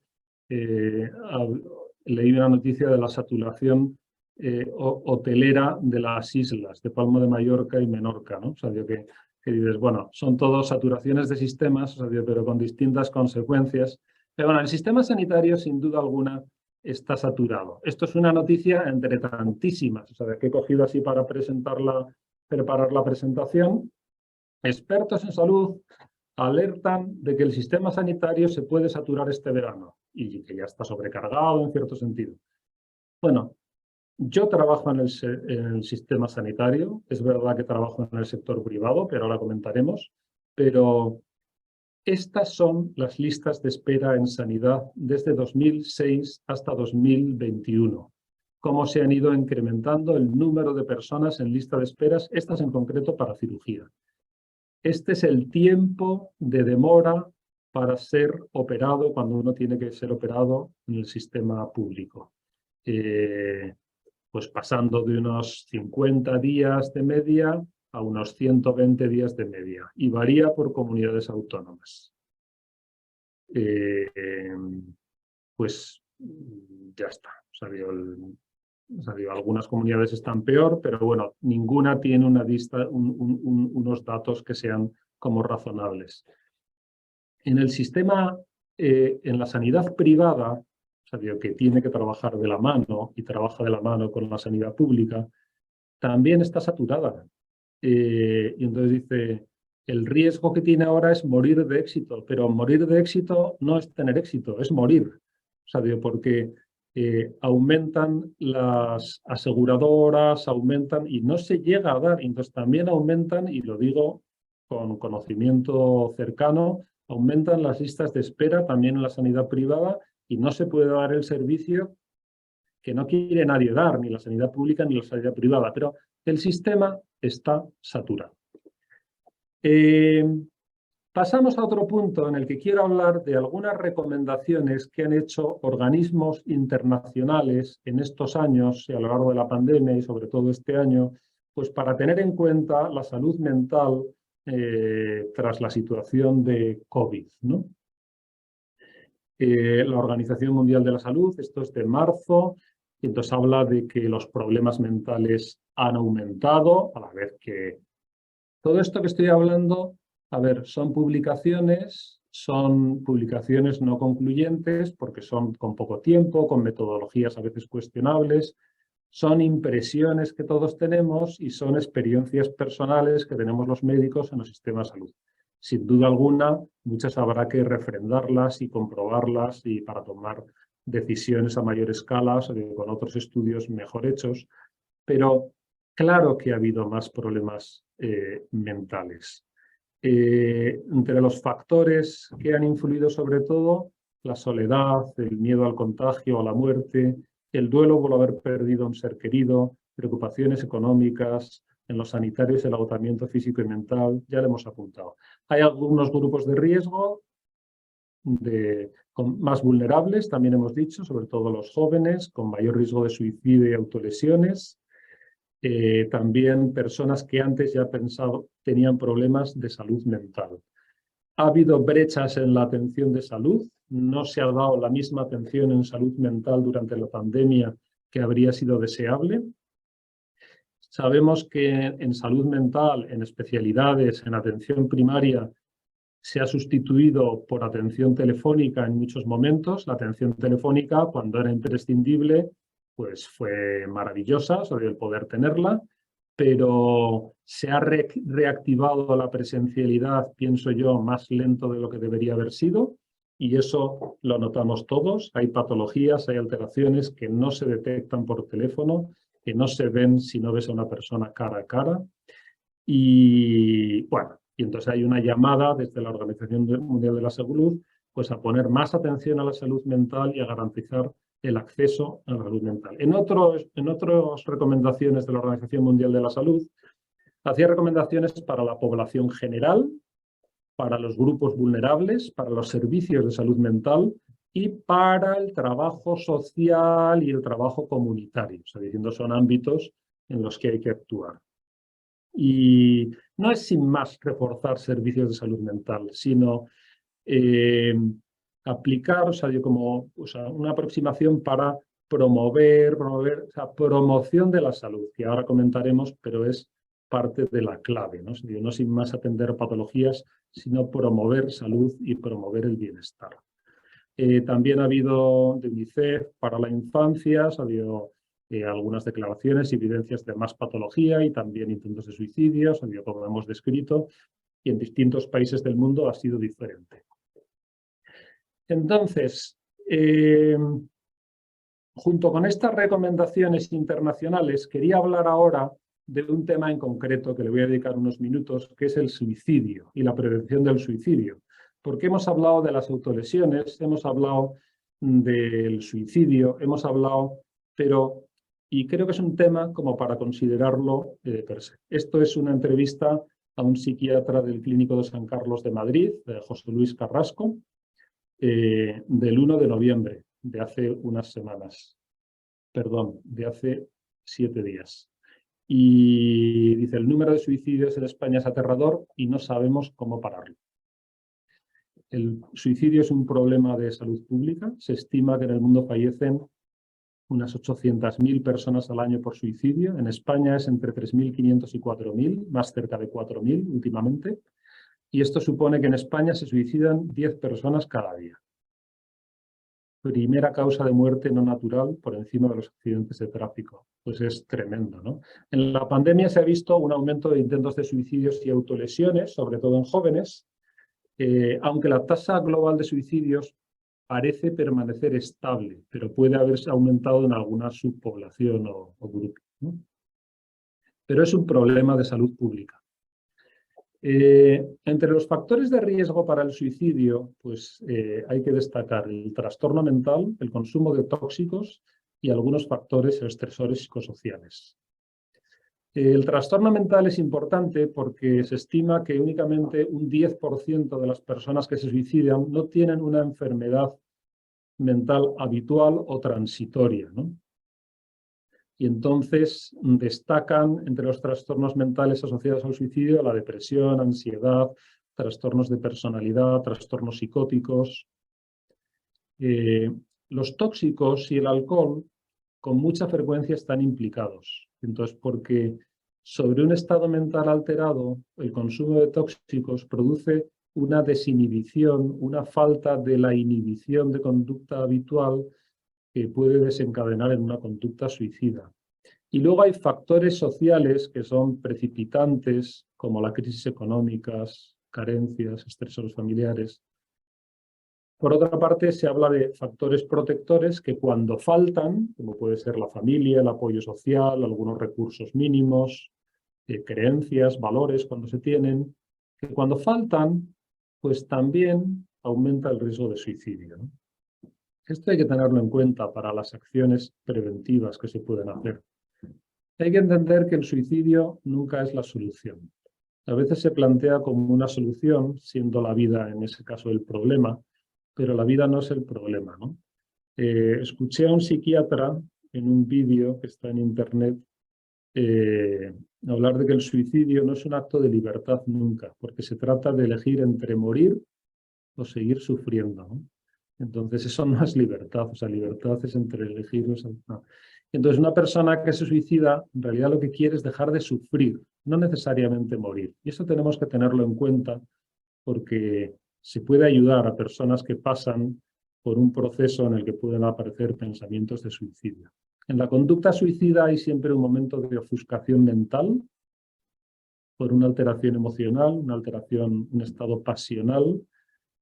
leí una noticia de la saturación hotelera de las islas, de Palma de Mallorca y Menorca, ¿no? Que dices, bueno, son todos saturaciones de sistemas, pero con distintas consecuencias. Pero bueno, el sistema sanitario, sin duda alguna, está saturado. Esto es una noticia entre tantísimas, que he cogido así para preparar la presentación. Expertos en salud alertan de que el sistema sanitario se puede saturar este verano y que ya está sobrecargado en cierto sentido. Bueno, yo trabajo en el sistema sanitario, es verdad que trabajo en el sector privado, pero ahora comentaremos, pero estas son las listas de espera en sanidad desde 2006 hasta 2021. Cómo se han ido incrementando el número de personas en lista de esperas, estas en concreto para cirugía. Este es el tiempo de demora para ser operado cuando uno tiene que ser operado en el sistema público. Pues pasando de unos 50 días de media a unos 120 días de media, y varía por comunidades autónomas. Pues ya está. O sea, digo, algunas comunidades están peor, pero bueno, ninguna tiene unos datos que sean como razonables. En el sistema, en la sanidad privada, o sea, digo, que tiene que trabajar de la mano y trabaja de la mano con la sanidad pública, también está saturada. Y entonces dice, el riesgo que tiene ahora es morir de éxito, pero morir de éxito no es tener éxito, es morir. O sea, digo, porque aumentan las aseguradoras, aumentan y no se llega a dar. Entonces también aumentan, y lo digo con conocimiento cercano, aumentan las listas de espera también en la sanidad privada y no se puede dar el servicio que no quiere nadie dar, ni la sanidad pública ni la sanidad privada, pero el sistema está saturado. Pasamos a otro punto en el que quiero hablar de algunas recomendaciones que han hecho organismos internacionales en estos años y a lo largo de la pandemia y sobre todo este año, pues para tener en cuenta la salud mental tras la situación de COVID, ¿no? La Organización Mundial de la Salud, esto es de marzo, y entonces habla de que los problemas mentales han aumentado, a la vez que todo esto que estoy hablando, a ver, son publicaciones no concluyentes porque son con poco tiempo, con metodologías a veces cuestionables, son impresiones que todos tenemos y son experiencias personales que tenemos los médicos en el sistema de salud. Sin duda alguna, muchas habrá que refrendarlas y comprobarlas y para tomar decisiones a mayor escala, o sea, con otros estudios mejor hechos, pero claro que ha habido más problemas mentales. Entre los factores que han influido sobre todo, la soledad, el miedo al contagio, a la muerte, el duelo por haber perdido a un ser querido, preocupaciones económicas, en los sanitarios el agotamiento físico y mental, ya lo hemos apuntado. Hay algunos grupos de riesgo más vulnerables, también hemos dicho, sobre todo los jóvenes, con mayor riesgo de suicidio y autolesiones. También personas que antes ya tenían problemas de salud mental. Ha habido brechas en la atención de salud, no se ha dado la misma atención en salud mental durante la pandemia que habría sido deseable. Sabemos que en salud mental, en especialidades, en atención primaria, se ha sustituido por atención telefónica en muchos momentos. La atención telefónica, cuando era imprescindible, pues fue maravillosa, sobre el poder tenerla, pero se ha reactivado la presencialidad, pienso yo, más lento de lo que debería haber sido, y eso lo notamos todos. Hay patologías, hay alteraciones que no se detectan por teléfono, que no se ven si no ves a una persona cara a cara. Y bueno, y entonces hay una llamada desde la Organización Mundial de la Salud pues a poner más atención a la salud mental y a garantizar el acceso a la salud mental. En otras recomendaciones de la Organización Mundial de la Salud, hacía recomendaciones para la población general, para los grupos vulnerables, para los servicios de salud mental y para el trabajo social y el trabajo comunitario. O sea, diciendo, son ámbitos en los que hay que actuar. Y no es sin más reforzar servicios de salud mental, sino aplicar, o sea, una aproximación para promover, o sea, promoción de la salud, que ahora comentaremos, pero es parte de la clave, ¿no? No sin más atender patologías, sino promover salud y promover el bienestar. También ha habido de UNICEF para la infancia, ha habido algunas declaraciones y evidencias de más patología y también intentos de suicidio, como hemos descrito, y en distintos países del mundo ha sido diferente. Entonces, junto con estas recomendaciones internacionales, quería hablar ahora de un tema en concreto que le voy a dedicar unos minutos, que es el suicidio y la prevención del suicidio. Porque hemos hablado de las autolesiones, hemos hablado del suicidio, hemos hablado, y creo que es un tema como para considerarlo per se. Esto es una entrevista a un psiquiatra del Clínico de San Carlos de Madrid, José Luis Carrasco, del 1 de noviembre, de hace unas semanas. Perdón, de hace 7 días. Y dice, el número de suicidios en España es aterrador y no sabemos cómo pararlo. El suicidio es un problema de salud pública. Se estima que en el mundo fallecen unas 800.000 personas al año por suicidio. En España es entre 3.500 y 4.000, más cerca de 4.000 últimamente. Y esto supone que en España se suicidan 10 personas cada día. Primera causa de muerte no natural por encima de los accidentes de tráfico. Pues es tremendo, ¿no? En la pandemia se ha visto un aumento de intentos de suicidios y autolesiones, sobre todo en jóvenes, aunque la tasa global de suicidios parece permanecer estable, pero puede haberse aumentado en alguna subpoblación o grupo, ¿no? Pero es un problema de salud pública. Entre los factores de riesgo para el suicidio, pues hay que destacar el trastorno mental, el consumo de tóxicos y algunos factores estresores psicosociales. El trastorno mental es importante porque se estima que únicamente un 10% de las personas que se suicidan no tienen una enfermedad mental habitual o transitoria, ¿no? Y entonces destacan entre los trastornos mentales asociados al suicidio la depresión, ansiedad, trastornos de personalidad, trastornos psicóticos. Los tóxicos y el alcohol con mucha frecuencia están implicados. Entonces, porque sobre un estado mental alterado, el consumo de tóxicos produce una desinhibición, una falta de la inhibición de conducta habitual que puede desencadenar en una conducta suicida. Y luego hay factores sociales que son precipitantes, como la crisis económicas, carencias, estresores familiares. Por otra parte, se habla de factores protectores que cuando faltan, como puede ser la familia, el apoyo social, algunos recursos mínimos, creencias, valores cuando se tienen, que cuando faltan, pues también aumenta el riesgo de suicidio, ¿no? Esto hay que tenerlo en cuenta para las acciones preventivas que se pueden hacer. Hay que entender que el suicidio nunca es la solución. A veces se plantea como una solución, siendo la vida en ese caso el problema, pero la vida no es el problema, ¿no? Escuché a un psiquiatra en un vídeo que está en internet hablar de que el suicidio no es un acto de libertad nunca, porque se trata de elegir entre morir o seguir sufriendo, ¿no? Entonces eso no es libertad, o sea, libertad es entre elegir. No. Entonces una persona que se suicida, en realidad lo que quiere es dejar de sufrir, no necesariamente morir. Y eso tenemos que tenerlo en cuenta porque se puede ayudar a personas que pasan por un proceso en el que pueden aparecer pensamientos de suicidio. En la conducta suicida hay siempre un momento de ofuscación mental por una alteración emocional, una alteración, un estado pasional,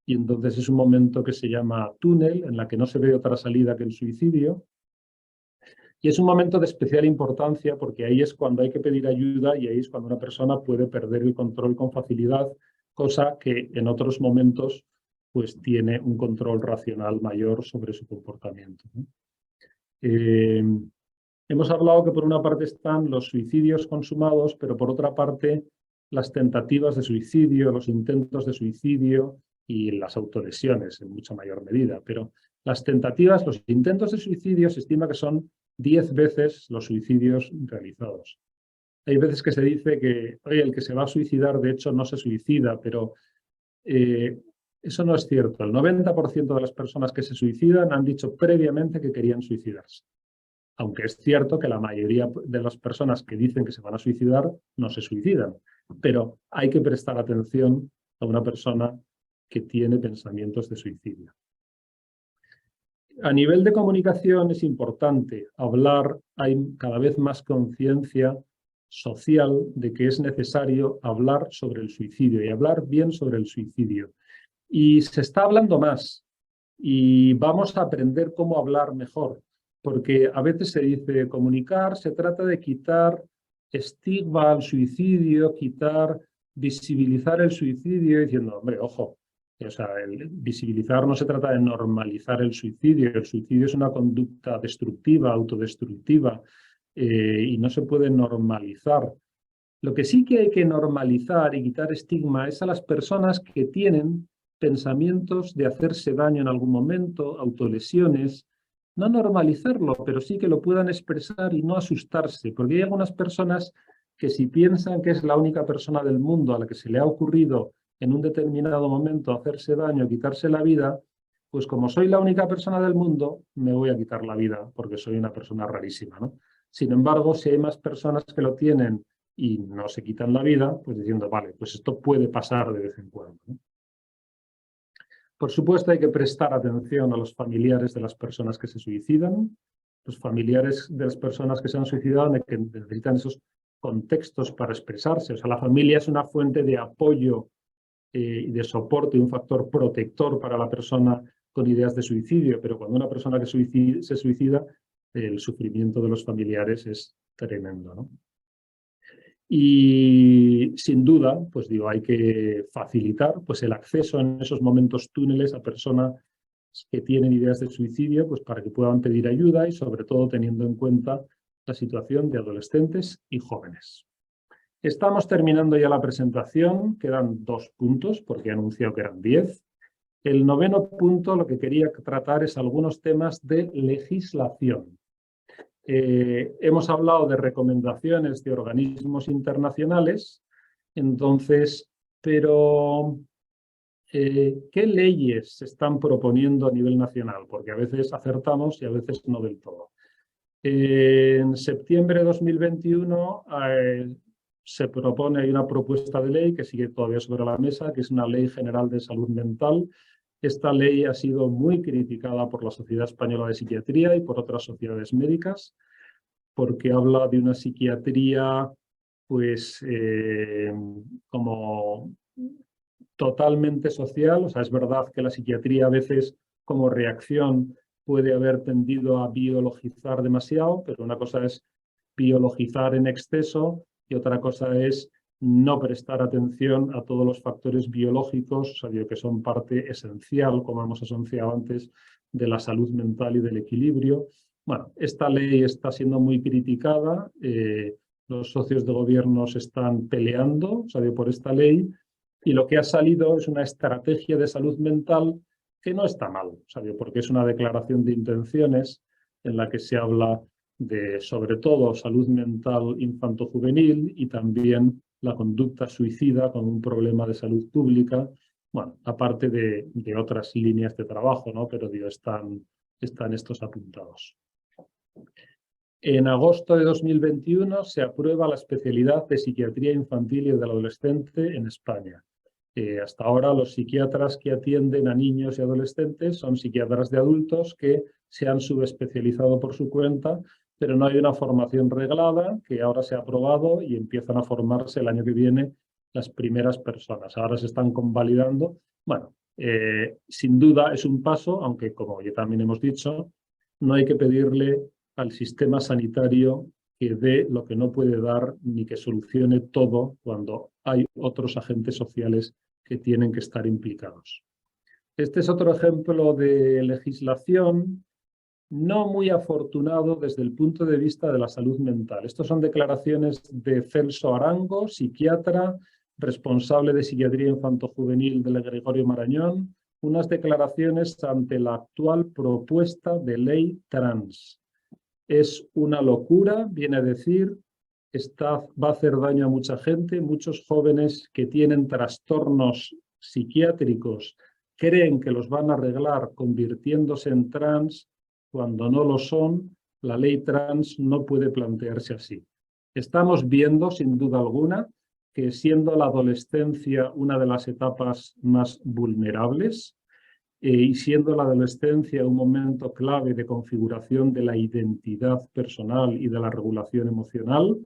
y entonces es un momento que se llama túnel, en la que no se ve otra salida que el suicidio. Y es un momento de especial importancia porque ahí es cuando hay que pedir ayuda y ahí es cuando una persona puede perder el control con facilidad, cosa que en otros momentos pues tiene un control racional mayor sobre su comportamiento, ¿no? Hemos hablado que por una parte están los suicidios consumados, pero por otra parte las tentativas de suicidio, los intentos de suicidio y las autolesiones en mucha mayor medida. Pero las tentativas, los intentos de suicidio se estima que son 10 veces los suicidios realizados. Hay veces que se dice que, oye, el que se va a suicidar de hecho no se suicida, pero eso no es cierto. El 90% de las personas que se suicidan han dicho previamente que querían suicidarse. Aunque es cierto que la mayoría de las personas que dicen que se van a suicidar no se suicidan. Pero hay que prestar atención a una persona que tiene pensamientos de suicidio. A nivel de comunicación es importante hablar, hay cada vez más conciencia social de que es necesario hablar sobre el suicidio y hablar bien sobre el suicidio. Y se está hablando más y vamos a aprender cómo hablar mejor, porque a veces se dice comunicar, se trata de quitar estigma al suicidio, visibilizar el suicidio, diciendo, hombre, ojo, o sea, el visibilizar no se trata de normalizar el suicidio es una conducta destructiva, autodestructiva, y no se puede normalizar. Lo que sí que hay que normalizar y quitar estigma es a las personas que tienen pensamientos de hacerse daño en algún momento, autolesiones, no normalizarlo, pero sí que lo puedan expresar y no asustarse, porque hay algunas personas que si piensan que es la única persona del mundo a la que se le ha ocurrido en un determinado momento hacerse daño, quitarse la vida, pues como soy la única persona del mundo, me voy a quitar la vida porque soy una persona rarísima, ¿no? Sin embargo, si hay más personas que lo tienen y no se quitan la vida, pues diciendo, vale, pues esto puede pasar de vez en cuando, ¿no? Por supuesto, hay que prestar atención a los familiares de las personas que se suicidan, los familiares de las personas que se han suicidado que necesitan esos contextos para expresarse. O sea, la familia es una fuente de apoyo y de soporte, un factor protector para la persona con ideas de suicidio, pero cuando una persona que se suicida, el sufrimiento de los familiares es tremendo, ¿no? Y sin duda, pues digo, hay que facilitar pues, el acceso en esos momentos túneles a personas que tienen ideas de suicidio, pues para que puedan pedir ayuda y sobre todo teniendo en cuenta la situación de adolescentes y jóvenes. Estamos terminando ya la presentación, quedan 2 puntos porque he anunciado que eran 10. El 9º punto lo que quería tratar es algunos temas de legislación. Hemos hablado de recomendaciones de organismos internacionales, entonces, pero ¿qué leyes se están proponiendo a nivel nacional? Porque a veces acertamos y a veces no del todo. En septiembre de 2021 se propone, hay una propuesta de ley que sigue todavía sobre la mesa, que es una ley general de salud mental. Esta ley ha sido muy criticada por la Sociedad Española de Psiquiatría y por otras sociedades médicas, porque habla de una psiquiatría pues como totalmente social. O sea, es verdad que la psiquiatría a veces como reacción puede haber tendido a biologizar demasiado, pero una cosa es biologizar en exceso y otra cosa es no prestar atención a todos los factores biológicos, o sea, digo, que son parte esencial, como hemos anunciado antes, de la salud mental y del equilibrio. Bueno, esta ley está siendo muy criticada, los socios de gobierno se están peleando, o sea, digo, por esta ley, y lo que ha salido es una estrategia de salud mental que no está mal, o sea, digo, porque es una declaración de intenciones en la que se habla de, sobre todo, salud mental infanto-juvenil y también la conducta suicida como un problema de salud pública, bueno, aparte de otras líneas de trabajo, ¿no? Pero digo, están estos apuntados. En agosto de 2021 se aprueba la especialidad de psiquiatría infantil y del adolescente en España. Hasta ahora los psiquiatras que atienden a niños y adolescentes son psiquiatras de adultos que se han subespecializado por su cuenta, pero no hay una formación reglada que ahora se ha aprobado y empiezan a formarse el año que viene las primeras personas. Ahora se están convalidando. Bueno, sin duda es un paso, aunque como ya también hemos dicho, no hay que pedirle al sistema sanitario que dé lo que no puede dar ni que solucione todo cuando hay otros agentes sociales que tienen que estar implicados. Este es otro ejemplo de legislación no muy afortunado desde el punto de vista de la salud mental. Estas son declaraciones de Celso Arango, psiquiatra, responsable de psiquiatría infanto-juvenil del Gregorio Marañón, unas declaraciones ante la actual propuesta de ley trans. Es una locura, viene a decir, va a hacer daño a mucha gente. Muchos jóvenes que tienen trastornos psiquiátricos creen que los van a arreglar convirtiéndose en trans cuando no lo son. La ley trans no puede plantearse así. Estamos viendo, sin duda alguna, que siendo la adolescencia una de las etapas más vulnerables, y siendo la adolescencia un momento clave de configuración de la identidad personal y de la regulación emocional,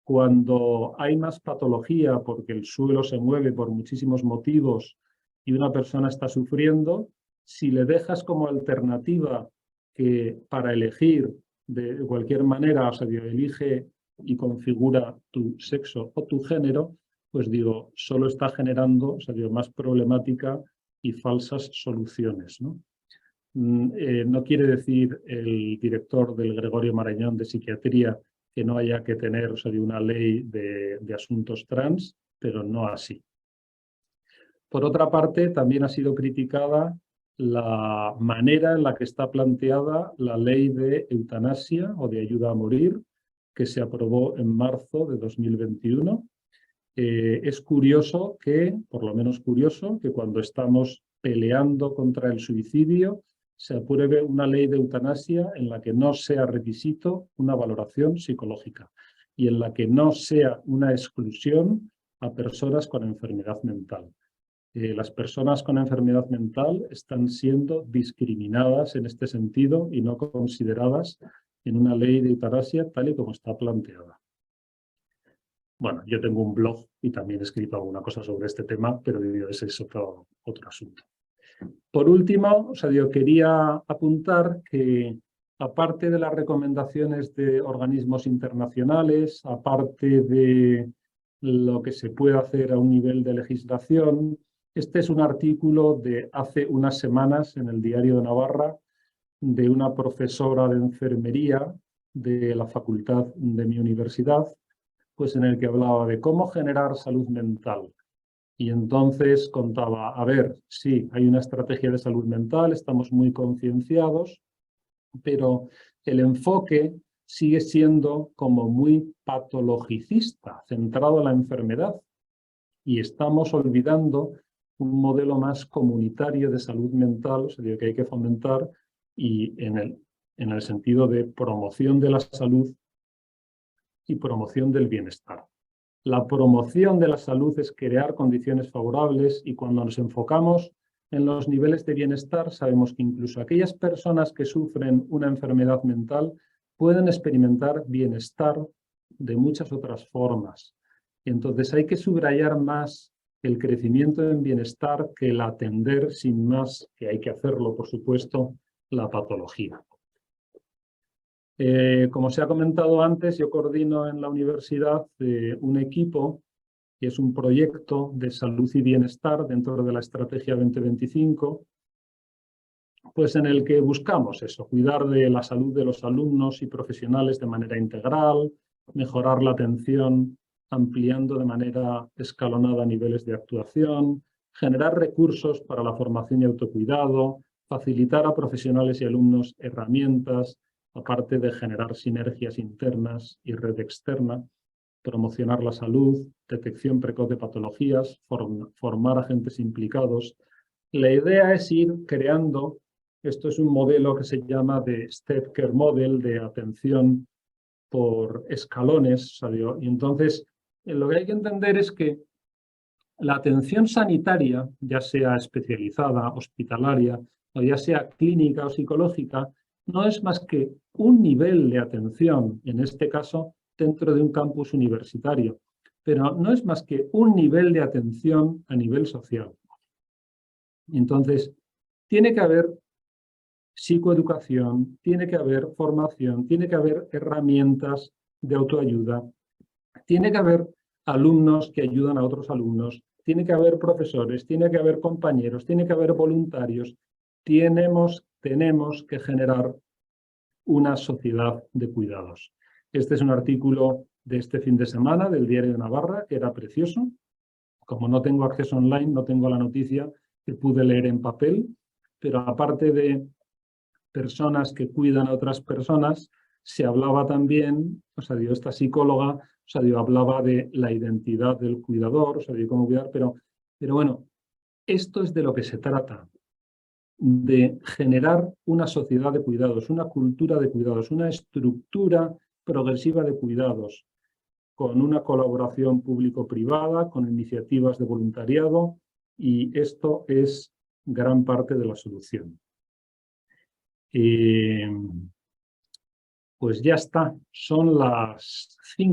cuando hay más patología porque el suelo se mueve por muchísimos motivos y una persona está sufriendo, si le dejas como alternativa que para elegir de cualquier manera, o sea, elige y configura tu sexo o tu género, pues digo, solo está generando, o sea, digo, más problemática y falsas soluciones, ¿no? No quiere decir el director del Gregorio Marañón de Psiquiatría que no haya que tener, o sea, de una ley de asuntos trans, pero no así. Por otra parte, también ha sido criticada la manera en la que está planteada la ley de eutanasia o de ayuda a morir, que se aprobó en marzo de 2021. Es curioso que, por lo menos curioso, que cuando estamos peleando contra el suicidio, se apruebe una ley de eutanasia en la que no sea requisito una valoración psicológica y en la que no sea una exclusión a personas con enfermedad mental. Las personas con enfermedad mental están siendo discriminadas en este sentido y no consideradas en una ley de eutanasia tal y como está planteada. Bueno, yo tengo un blog y también he escrito alguna cosa sobre este tema, pero ese es otro asunto. Por último, yo quería apuntar que, aparte de las recomendaciones de organismos internacionales, aparte de lo que se puede hacer a un nivel de legislación, este es un artículo de hace unas semanas en el Diario de Navarra de una profesora de enfermería de la facultad de mi universidad, pues en el que hablaba de cómo generar salud mental. Y entonces contaba, a ver, sí, hay una estrategia de salud mental, estamos muy concienciados, pero el enfoque sigue siendo como muy patologicista, centrado en la enfermedad. Y estamos olvidando un modelo más comunitario de salud mental, que hay que fomentar, y en el sentido de promoción de la salud y promoción del bienestar. La promoción de la salud es crear condiciones favorables y cuando nos enfocamos en los niveles de bienestar sabemos que incluso aquellas personas que sufren una enfermedad mental pueden experimentar bienestar de muchas otras formas. Y entonces hay que subrayar más el crecimiento en bienestar que el atender sin más, que hay que hacerlo por supuesto, la patología. Como se ha comentado antes, yo coordino en la universidad un equipo que es un proyecto de salud y bienestar dentro de la Estrategia 2025, pues en el que buscamos eso, cuidar de la salud de los alumnos y profesionales de manera integral, mejorar la atención ampliando de manera escalonada niveles de actuación, generar recursos para la formación y autocuidado, facilitar a profesionales y alumnos herramientas, aparte de generar sinergias internas y red externa, promocionar la salud, detección precoz de patologías, formar agentes implicados. La idea es ir creando, esto es un modelo que se llama de Step Care Model, de atención por escalones, y entonces lo que hay que entender es que la atención sanitaria, ya sea especializada, hospitalaria, o ya sea clínica o psicológica, no es más que un nivel de atención, en este caso dentro de un campus universitario, pero no es más que un nivel de atención a nivel social. Entonces, tiene que haber psicoeducación, tiene que haber formación, tiene que haber herramientas de autoayuda, tiene que haber alumnos que ayudan a otros alumnos, tiene que haber profesores, tiene que haber compañeros, tiene que haber voluntarios. Tenemos que generar una sociedad de cuidados. Este es un artículo de este fin de semana del Diario de Navarra, que era precioso. Como no tengo acceso online, no tengo la noticia que pude leer en papel, pero aparte de personas que cuidan a otras personas, se hablaba también, esta psicóloga, hablaba de la identidad del cuidador, de cómo cuidar, pero bueno, esto es de lo que se trata, de generar una sociedad de cuidados, una cultura de cuidados, una estructura progresiva de cuidados, con una colaboración público-privada, con iniciativas de voluntariado, y esto es gran parte de la solución. Pues ya está, son las 5.